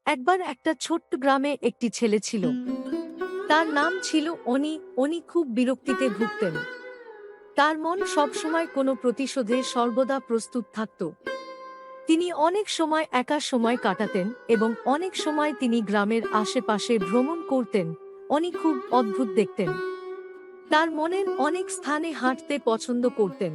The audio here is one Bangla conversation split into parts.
একবার একটা ছোট্ট গ্রামে একটি ছেলে ছিল। তার নাম ছিল অনি। অনি খুব বিরক্তিতে ভুগতেন। তার মন সবসময় কোনো প্রতিশোধে সর্বদা প্রস্তুত থাকত। তিনি অনেক সময় একা সময় কাটাতেন এবং অনেক সময় তিনি গ্রামের আশেপাশে ভ্রমণ করতেন। অনি খুব অদ্ভুত দেখতেন। তার মনের অনেক স্থানে হাঁটতে পছন্দ করতেন।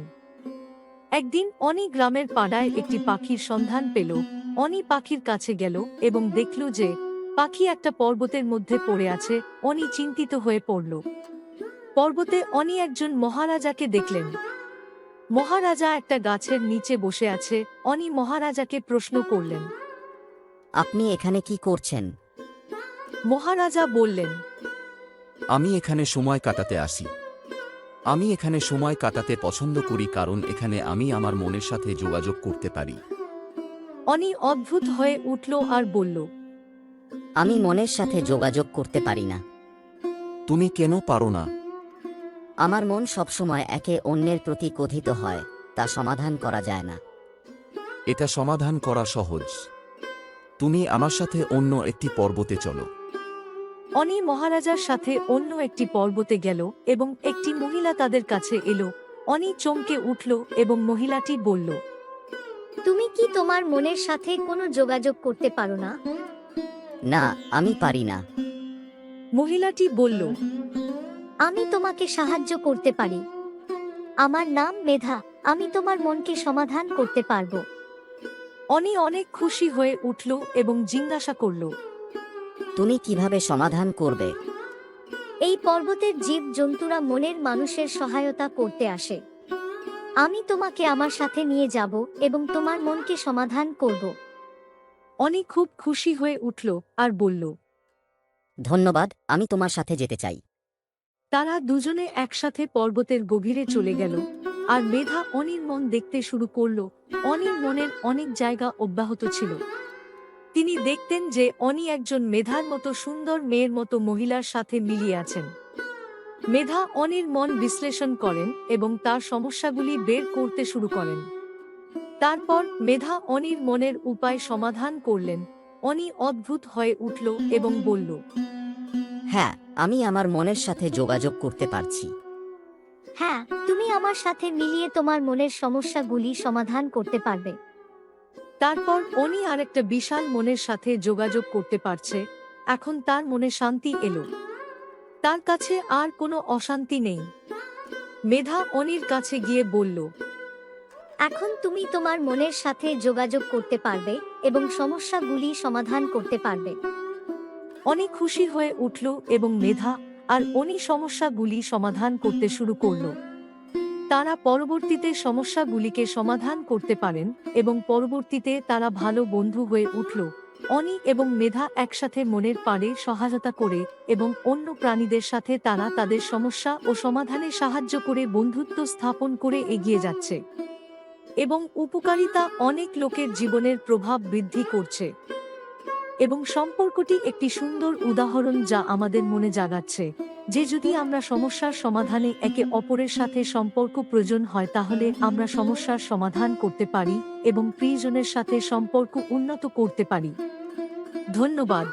একদিন অনি গ্রামের পাড়ায় একটি পাখির সন্ধান পেল। অনি পাখির কাছে গেল এবং দেখল যে পাখি একটা পর্বতের মধ্যে পড়ে আছে। অনি চিন্তিত হয়ে পড়ল। পর্বতে অনি একজন মহারাজাকে দেখলেন। মহারাজা একটা গাছের নিচে বসে আছে। অনি মহারাজাকে প্রশ্ন করলেন। আপনি এখানে কি করছেন? মহারাজা বললেন, আমি এখানে সময় কাটাতে আসি। আমি এখানে সময় কাটাতে পছন্দ করি কারণ এখানে আমি আমার মনের সাথে যোগাযোগ করতে পারি। অনি অদ্ভুত হয়ে উঠল আর বলল, আমি মনের সাথে যোগাযোগ করতে পারি না। তুমি কেন পারো না? আমার মন সবসময় একে অন্যের প্রতি ক্রোধিত হয়, তা সমাধান করা যায় না। এটা সমাধান করা সহজ। তুমি আমার সাথে অন্য একটি পর্বতে চলো। অনি মহারাজার সাথে অন্য একটি পর্বতে গেল এবং একটি মহিলা তাদের কাছে এলো। অনি চমকে উঠল এবং মহিলাটি বলল, তুমি কি তোমার মনের সাথে কোনো যোগাযোগ করতে পারো না? না, আমি পারি না। মহিলাটি বলল, আমি তোমাকে সাহায্য করতে পারি। আমার নাম মেধা। আমি তোমার মনকে সমাধান করতে পারবো। অনি অনেক খুশি হয়ে উঠল এবং জিজ্ঞাসা করল, তুমি কিভাবে সমাধান করবে? এই পর্বতের জীব জন্তুরা মনের মানুষের সহায়তা করতে আসে। আমি তোমাকে আমার সাথে নিয়ে যাব এবং তোমার মনকে সমাধান করব। অনি খুব খুশি হয়ে উঠল আর বলল। ধন্যবাদ, আমি তোমার সাথে যেতে চাই। তারা দুজনে একসাথে পর্বতের গভীরে চলে গেল আর মেধা অনির মন দেখতে শুরু করল। অনির মনের অনেক জায়গা অব্যাহত ছিল। তিনি দেখতেন যে অনি একজন মেধার মতো সুন্দর মেয়ের মতো মহিলার সাথে মিলিয়ে আছেন। মেধা অনির মন বিশ্লেষণ করেন এবং তার সমস্যাগুলি বের করতে শুরু করেন। তারপর মেধা অনির মনের উপায় সমাধান করলেন। অনি অদ্ভুত হয়ে উঠল এবং বলল, হ্যাঁ, আমি আমার মনের সাথে যোগাযোগ করতে পারছি। হ্যাঁ, তুমি আমার সাথে মিলিয়ে তোমার মনের সমস্যাগুলি সমাধান করতে পারবে। তারপর অনি আরেকটা বিশাল মনের সাথে যোগাযোগ করতে পারছে। এখন তার মনে শান্তি এলো। তার কাছে আর কোনো অশান্তি নেই। মেধা অনির কাছে গিয়ে বলল, এখন তুমি তোমার মনের সাথে যোগাযোগ করতে পারবে এবং সমস্যাগুলি সমাধান করতে পারবে। অনি খুশি হয়ে উঠল এবং মেধা আর অনি সমস্যাগুলি সমাধান করতে শুরু করল। তারা পরবর্তীতে সমস্যাগুলিকে সমাধান করতে পারেন এবং পরবর্তীতে তারা ভালো বন্ধু হয়ে উঠল। অনি এবং মেধা একসাথে মনের পাড়ে সহায়তা করে এবং অন্য প্রাণীদের সাথে তারা তাদের সমস্যা ও সমাধানে সাহায্য করে বন্ধুত্ব স্থাপন করে এগিয়ে যাচ্ছে এবং উপকারিতা অনেক লোকের জীবনের প্রভাব বৃদ্ধি করছে। এবং সম্পর্কটি একটি সুন্দর উদাহরণ যা আমাদের মনে জাগাচ্ছে যে যদি আমরা সমস্যার সমাধানে একে অপরের সাথে সম্পর্ক প্রয়োজন হয় তাহলে আমরা সমস্যার সমাধান করতে পারি এবং প্রিয়জনের সাথে সম্পর্ক উন্নত করতে পারি। ধন্যবাদ।